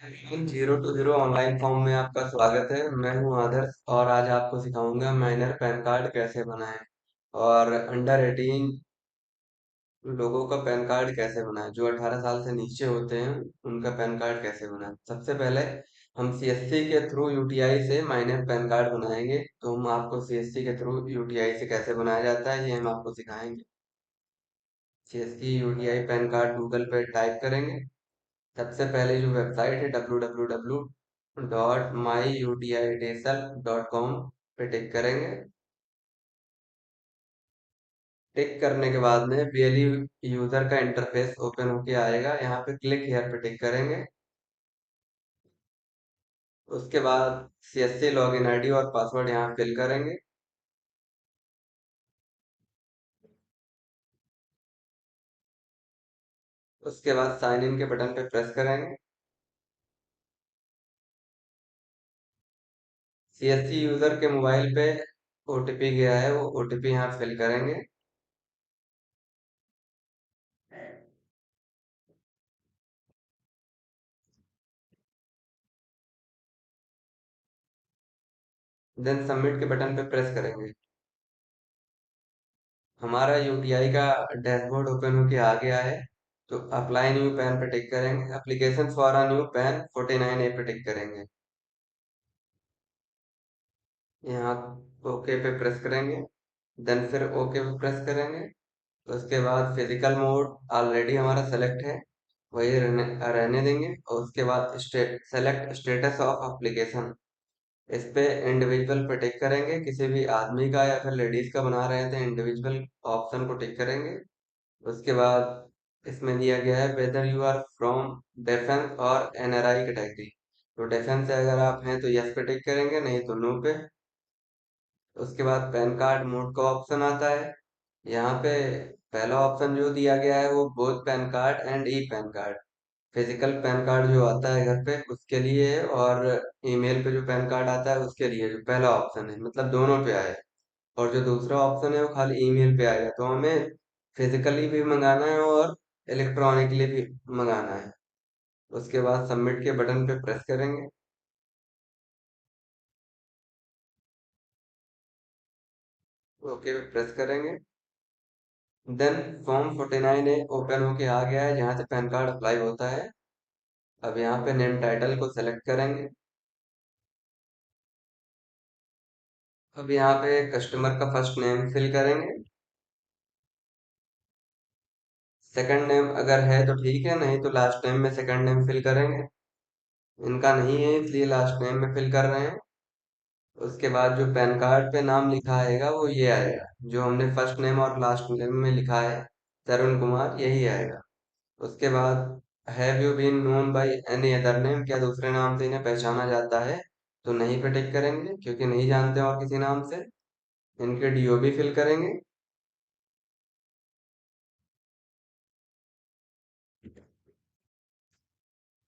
Zero to hero online form में आपका स्वागत है। मैं हूं आदर्श और आज आपको सिखाऊंगा माइनर पैन कार्ड कैसे बनाएं और अंडर 18 लोगों का पैन कार्ड कैसे बनाएं। जो 18 साल से नीचे होते हैं उनका पैन कार्ड कैसे बनाएं। सबसे पहले हम सीएससी के थ्रू यूटीआई से माइनर पैन कार्ड बनाएंगे। तो हम आपको सीएससी के थ्रू यूटीआई से कैसे बनाया जाता है ये हम आपको सिखाएंगे। CSC UTI pan card Google पे टाइप करेंगे। सबसे पहले जो वेबसाइट है www.myutidsl.com पे टिक करेंगे। टिक करने के बाद में बीएलई यूजर का इंटरफेस ओपन होके आएगा। यहाँ पे क्लिक हियर पे टिक करेंगे। उसके बाद सीएससी लॉगिन आईडी और पासवर्ड यहाँ फिल करेंगे। उसके बाद साइन इन के बटन पे प्रेस करेंगे। सीएससी यूजर के मोबाइल पे ओटीपी गया है, वो ओटीपी यहाँ फिल करेंगे। देन सबमिट के बटन पे प्रेस करेंगे। हमारा यूटीआई का डैशबोर्ड ओपन होके आ गया है। तो अप्लाई न्यू पैन पे टिक करेंगे। Application for a new pan 49A पे टिक करेंगे। यहाँ ओके पे प्रेस करेंगे। देन फिर ओके पे प्रेस करेंगे। तो उसके बाद फिजिकल मोड ऑलरेडी हमारा सेलेक्ट है, वही रहने देंगे। और उसके बाद सेलेक्ट स्टेटस ऑफ एप्लीकेशन, इस पे इंडिविजुअल पे टिक करेंगे। किसी भी आदमी का या फिर लेडीज का बना रहे थे, इंडिविजुअल ऑप्शन को टिक करेंगे। उसके बाद इसमें दिया गया है whether you are from defence और एनआरआई कैटेगरी। तो डिफेंस से अगर आप हैं तो यस पे टिक करेंगे, नहीं तो नो पे। उसके बाद पैन कार्ड मोड का ऑप्शन आता है। यहाँ पे पहला ऑप्शन जो दिया गया है वो both pan card and e PAN card. Physical pan card जो आता है घर पे उसके लिए है, और ईमेल पे जो पैन कार्ड आता है उसके लिए। जो पहला ऑप्शन है मतलब दोनों पे आए, और जो दूसरा ऑप्शन है वो खाली ईमेल पे आएगा। तो हमें फिजिकली भी मंगाना है और इलेक्ट्रॉनिकली भी मंगाना है। उसके बाद सबमिट के बटन पे प्रेस करेंगे। ओके पे प्रेस करेंगे। देन फॉर्म 49 ए ओपन होके आ गया है, जहाँ से पैन कार्ड अप्लाई होता है। अब यहाँ पे नेम टाइटल को सेलेक्ट करेंगे। अब यहाँ पे कस्टमर का फर्स्ट नेम फिल करेंगे। सेकंड नेम अगर है तो ठीक है, नहीं तो लास्ट नेम में सेकंड नेम फिल करेंगे। इनका नहीं है इसलिए लास्ट नेम में फिल कर रहे हैं। उसके बाद जो पैन कार्ड पे नाम लिखा आएगा वो ये आएगा, जो हमने फर्स्ट नेम और लास्ट नेम में लिखा है तरुण कुमार, यही आएगा। उसके बाद have you been known by any other name, क्या दूसरे नाम से इन्हें पहचाना जाता है। तो नहीं पे टिक करेंगे क्योंकि नहीं जानते और किसी नाम से। इनके डीओबी फिल करेंगे।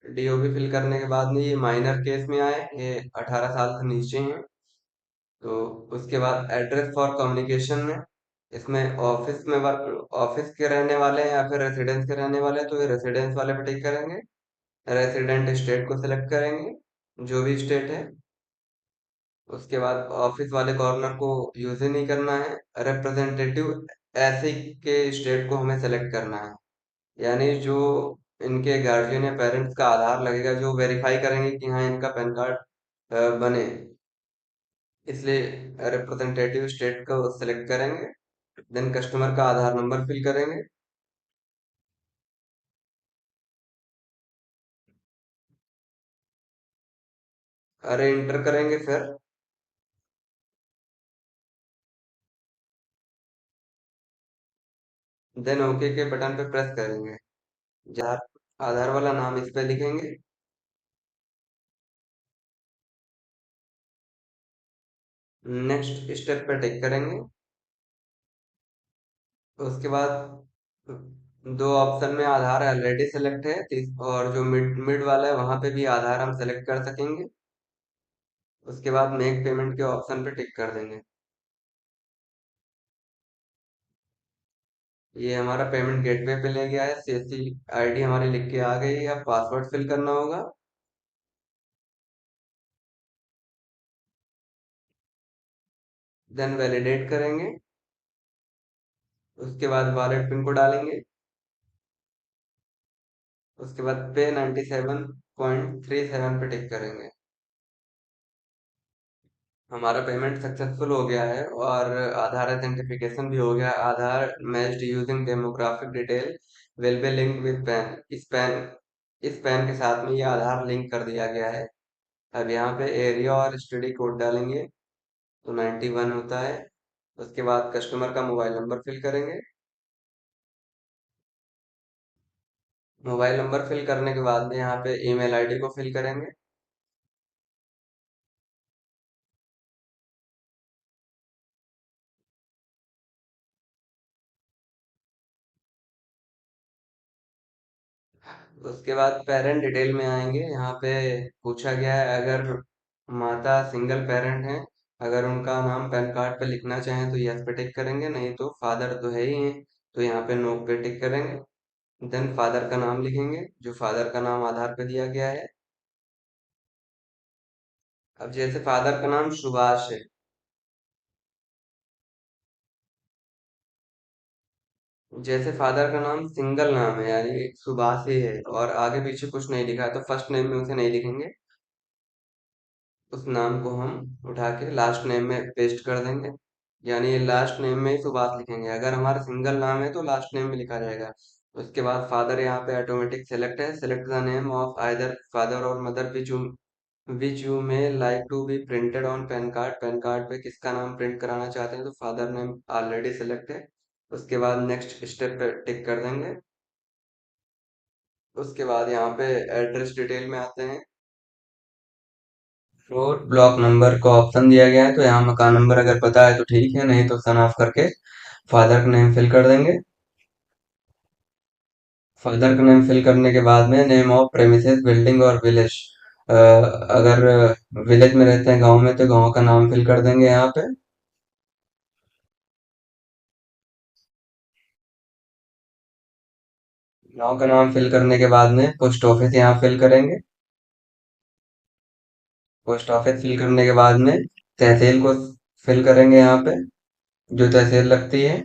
डीओबी फिल करने के बाद में ये माइनर केस में आए, ये 18 साल से नीचे हैं। तो उसके बाद एड्रेस फॉर कम्युनिकेशन में, इसमें ऑफिस में वर्क ऑफिस के रहने वाले हैं या फिर रेसिडेंस के रहने वाले हैं, तो ये रेसिडेंस वाले पे टिक करेंगे। रेसिडेंट स्टेट को सिलेक्ट करेंगे, जो भी स्टेट है। उसके बाद ऑफिस वाले कॉर्नर को यूज ही नहीं करना है। रिप्रेजेंटेटिव ऐसे के स्टेट को हमें सेलेक्ट करना है, यानी जो इनके गार्जियन या पेरेंट्स का आधार लगेगा, जो वेरीफाई करेंगे कि हाँ इनका पैन कार्ड बने। इसलिए रिप्रेजेंटेटिव स्टेट को सिलेक्ट करेंगे। देन कस्टमर का आधार नंबर फिल करेंगे। अरे इंटर करेंगे फिर। देन ओके के बटन पे प्रेस करेंगे। आधार आधार वाला नाम इस पे लिखेंगे। नेक्स्ट स्टेप पे टिक करेंगे। उसके बाद दो ऑप्शन में आधार ऑलरेडी सेलेक्ट है, और जो मिड मिड वाला है वहां पे भी आधार हम सेलेक्ट कर सकेंगे। उसके बाद मेक पेमेंट के ऑप्शन पे टिक कर देंगे। ये हमारा पेमेंट गेटवे पे ले गया है। सीएससी आईडी हमारी लिख के आ गई है। अब पासवर्ड फिल करना होगा। देन वैलिडेट करेंगे। उसके बाद वॉलेट पिन को डालेंगे। उसके बाद पे 97.37 पे टिक करेंगे। हमारा पेमेंट सक्सेसफुल हो गया है और आधार ऑथेंटिफिकेशन भी हो गया। Aadhaar matched using demographic detail will be linked with PAN. इस पैन के साथ में ये आधार लिंक कर दिया गया है। अब यहाँ पे एरिया और स्टडी कोड डालेंगे तो 91 होता है। उसके बाद कस्टमर का मोबाइल नंबर फिल करेंगे। मोबाइल नंबर फिल करने के बाद में यहाँ पे ईमेल आईडी को फिल करेंगे। उसके बाद पेरेंट डिटेल में आएंगे। यहाँ पे पूछा गया है अगर माता सिंगल पेरेंट हैं, अगर उनका नाम पैन कार्ड पे लिखना चाहें तो यस पे टिक करेंगे, नहीं तो फादर तो है ही हैं तो यहाँ पे नो पे टिक करेंगे। देन फादर का नाम लिखेंगे जो फादर का नाम आधार पे दिया गया है। अब जैसे फादर का नाम सुभाष है, जैसे फादर का नाम सिंगल नाम है यानी सुभाष ही है और आगे पीछे कुछ नहीं लिखा है तो फर्स्ट नेम में उसे नहीं लिखेंगे। उस नाम को हम उठा के लास्ट नेम में पेस्ट कर देंगे। यानी लास्ट नेम में ही सुभाष लिखेंगे। अगर हमारा सिंगल नाम है तो लास्ट नेम में लिखा जाएगा। उसके बाद फादर यहाँ पे ऑटोमेटिक सेलेक्ट है। Select the name of either father और मदर विच यू में like to be printed on PAN card. PAN card पे किसका नाम प्रिंट कराना चाहते हैं तो फादर नेम ऑलरेडी सेलेक्ट है। उसके बाद नेक्स्ट स्टेप पे टिक कर देंगे। उसके बाद यहाँ पे एड्रेस डिटेल में आते हैं। फ्लोर ब्लॉक नंबर का ऑप्शन दिया गया है तो यहाँ मकान नंबर अगर पता है तो ठीक है, नहीं तो सन ऑफ करके फादर का नेम फिल कर देंगे। फादर का नेम फिल करने के बाद में नेम ऑफ प्रेमिसेस बिल्डिंग और विलेज, अगर विलेज में रहते हैं गांव में तो गांव का नाम फिल कर देंगे यहाँ पे। गांव का नाम फिल करने के बाद में पोस्ट ऑफिस यहाँ फिल करेंगे। पोस्ट ऑफिस फिल करने के बाद में तहसील को फिल करेंगे यहाँ पे, जो तहसील लगती है।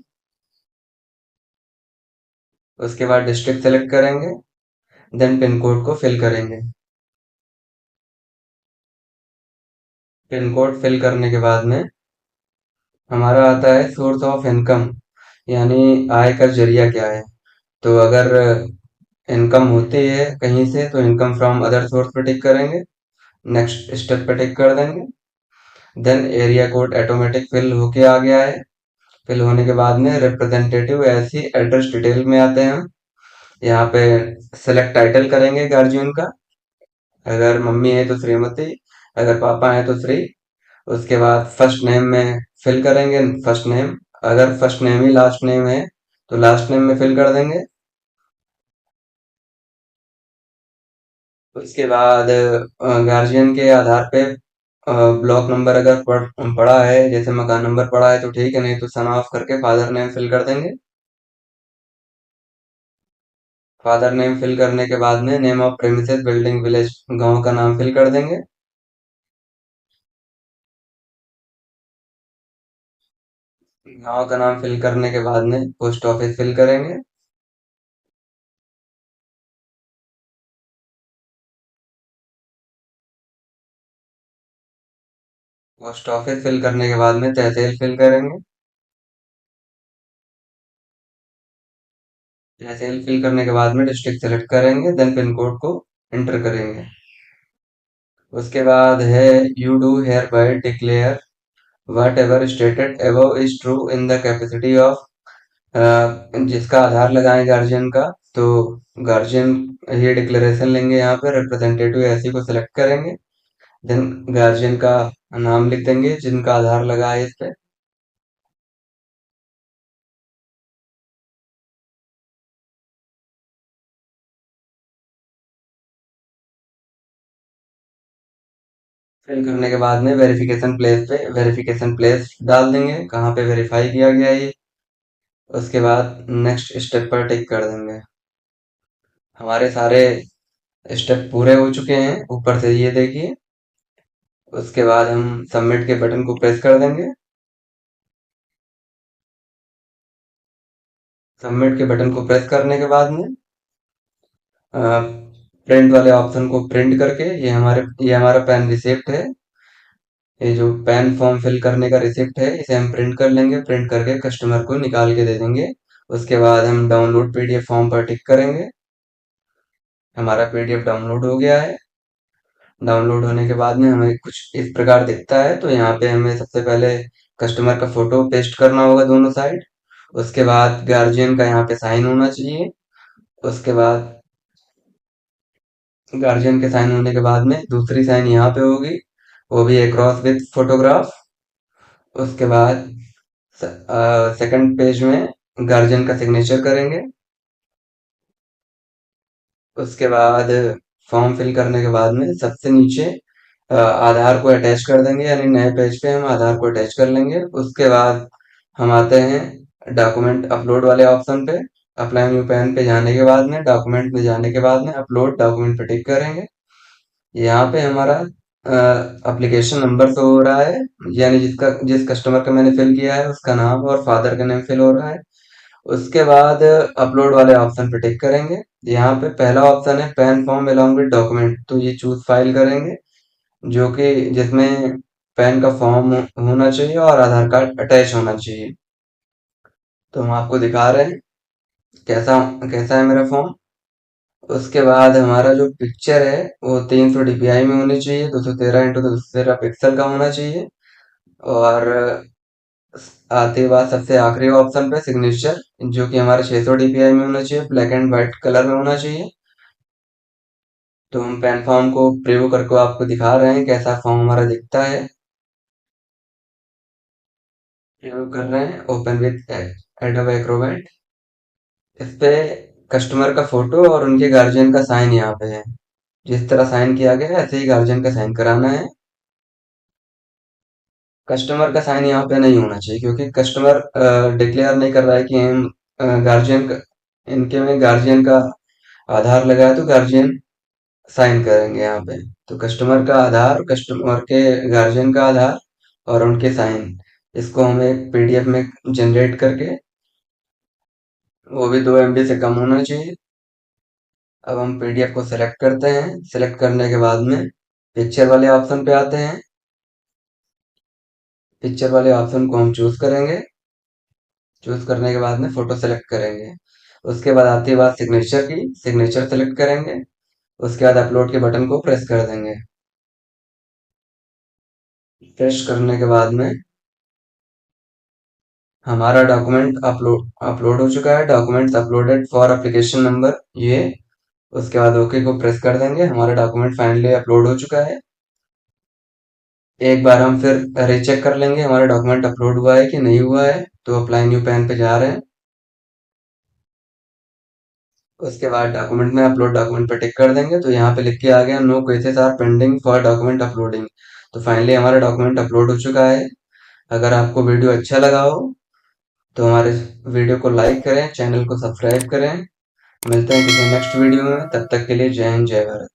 उसके बाद डिस्ट्रिक्ट सेलेक्ट करेंगे। देन पिन कोड को फिल करेंगे। पिन कोड फिल करने के बाद में हमारा आता है सोर्स ऑफ इनकम, यानी आय का जरिया क्या है। तो अगर इनकम होती है कहीं से तो इनकम फ्रॉम अदर सोर्स पे टिक करेंगे। नेक्स्ट स्टेप पे टिक कर देंगे। Then area code automatic fill होके आ गया है। फिल होने के बाद में रिप्रेजेंटेटिव ऐसी एड्रेस डिटेल में आते हैं हम। यहाँ पे सेलेक्ट टाइटल करेंगे गार्जियन का। अगर मम्मी है तो श्रीमती, अगर पापा है तो श्री। उसके बाद फर्स्ट नेम में फिल करेंगे फर्स्ट नेम। अगर फर्स्ट नेम ही लास्ट नेम है तो लास्ट नेम में फिल कर देंगे। उसके बाद गार्जियन के आधार पे ब्लॉक नंबर अगर पड़ा है, जैसे मकान नंबर पड़ा है तो ठीक है, नहीं तो सन ऑफ करके फादर नेम फिल कर देंगे। फादर नेम फिल करने के बाद में name of premises building village, गांव का नाम फिल कर देंगे। गांव का नाम फिल करने के बाद में पोस्ट ऑफिस फिल करेंगे। पोस्ट ऑफिस फिल करने के बाद में तहसील फिल करेंगे। तहसील फिल करने के बाद में डिस्ट्रिक्ट सेलेक्ट करेंगे। देन पिन कोड को एंटर करेंगे। उसके बाद है you do hereby declare whatever stated above is true in the capacity of, जिसका आधार लगाएं गार्जियन का तो गार्जियन ये डिक्लेरेशन लेंगे। यहाँ पे रिप्रेजेंटेटिव ऐसी को सिलेक्ट करेंगे। देन गार्जियन का नाम लिख देंगे जिनका आधार लगा है इस पे। फिल करने के बाद में वेरिफिकेशन प्लेस पे वेरिफिकेशन प्लेस डाल देंगे कहाँ पे वेरीफाई किया गया है ये। उसके बाद नेक्स्ट स्टेप पर टिक कर देंगे। हमारे सारे स्टेप पूरे हो चुके हैं ऊपर से ये देखिए। उसके बाद हम सबमिट के बटन को प्रेस कर देंगे। सबमिट के बटन को प्रेस करने के बाद में प्रिंट वाले ऑप्शन को प्रिंट करके ये हमारा पैन रिसिप्ट है। ये जो पैन फॉर्म फिल करने का रिसिप्ट है इसे हम प्रिंट कर लेंगे। प्रिंट करके कस्टमर को निकाल के दे देंगे। उसके बाद हम डाउनलोड पीडीएफ फॉर्म पर टिक करेंगे। हमारा पीडीएफ डाउनलोड हो गया है। डाउनलोड होने के बाद में हमें कुछ इस प्रकार दिखता है। तो यहाँ पे हमें सबसे पहले कस्टमर का फोटो पेस्ट करना होगा दोनों साइड। उसके बाद गार्जियन का यहाँ पे साइन होना चाहिए। उसके बाद गार्जियन के साइन होने के बाद में दूसरी साइन यहाँ पे होगी, वो भी अक्रॉस विथ फोटोग्राफ। उसके बाद सेकंड पेज में गार्जियन का सिग्नेचर करेंगे। उसके बाद फॉर्म फिल करने के बाद में सबसे नीचे आधार को अटैच कर देंगे, यानी नए पेज पे हम आधार को अटैच कर लेंगे। उसके बाद हम आते हैं डॉक्यूमेंट अपलोड वाले ऑप्शन पे। अप्लाई न्यू पैन पे जाने के बाद में डॉक्यूमेंट में जाने के बाद में अपलोड डॉक्यूमेंट पे टिक करेंगे। यहाँ पे हमारा एप्लीकेशन नंबर शो हो रहा है, यानी जिस कस्टमर का मैंने फिल किया है उसका नाम और फादर का नेम फिल हो रहा है। उसके बाद अपलोड वाले ऑप्शन पे टिक करेंगे। यहाँ पे पहला ऑप्शन है pan form along with document, तो ये चूज फाइल करेंगे, जो कि जिसमें पैन का फॉर्म होना चाहिए और आधार कार्ड अटैच होना चाहिए। तो हम आपको दिखा रहे हैं कैसा कैसा है मेरा फॉर्म। उसके बाद हमारा जो पिक्चर है वो 300 डीपीआई में होनी चाहिए, 213x213 पिक्सल का होना चाहिए। और आते बाद सबसे आखिरी ऑप्शन पे सिग्नेचर, जो कि हमारे 600 डीपीआई में होना चाहिए, ब्लैक एंड व्हाइट कलर में होना चाहिए। तो हम पेन फॉर्म को प्रीव्यू करके आपको दिखा रहे हैं कैसा फॉर्म हमारा दिखता है। प्रीव्यू कर रहे हैं, ओपन विथ एडोब एक्रोबैट। इस पे कस्टमर का फोटो और उनके गार्जियन का साइन यहाँ पे है। जिस तरह साइन किया गया है ऐसे ही गार्जियन का साइन कराना है। कस्टमर का साइन यहाँ पे नहीं होना चाहिए, क्योंकि कस्टमर डिक्लेयर नहीं कर रहा है कि हम गार्जियन का इनके में गार्जियन का आधार लगा है, तो गार्जियन साइन करेंगे यहाँ पे। तो कस्टमर का आधार, कस्टमर के गार्जियन का आधार और उनके साइन, इसको हमें एक पीडीएफ में जनरेट करके, वो भी 2 MB से कम होना चाहिए। अब हम पीडीएफ को सिलेक्ट करते हैं। सिलेक्ट करने के बाद में पिक्चर वाले ऑप्शन पे आते हैं। पिक्चर वाले ऑप्शन को हम चूज करेंगे। चूज करने के बाद में फोटो सेलेक्ट करेंगे। उसके बाद आती है बात सिग्नेचर की, सिग्नेचर सेलेक्ट करेंगे। उसके बाद अपलोड के बटन को प्रेस कर देंगे। प्रेस करने के बाद में हमारा डॉक्यूमेंट अपलोड अपलोड हो चुका है। Documents uploaded for application number ये। उसके बाद ओके को प्रेस कर देंगे। हमारा डॉक्यूमेंट फाइनली अपलोड हो चुका है। एक बार हम फिर रीचेक कर लेंगे हमारा डॉक्यूमेंट अपलोड हुआ है कि नहीं हुआ है। तो अप्लाई न्यू पैन पे जा रहे हैं। उसके बाद डॉक्यूमेंट में अपलोड डॉक्यूमेंट पे टिक कर देंगे। तो यहाँ पे लिख के आ गया no cases are pending for document uploading. तो फाइनली हमारा डॉक्यूमेंट अपलोड हो चुका है। अगर आपको वीडियो अच्छा लगा हो तो हमारे वीडियो को लाइक करें, चैनल को सब्सक्राइब करें। मिलते हैं किसी नेक्स्ट वीडियो में, तब तक के लिए जय हिंद जय भारत।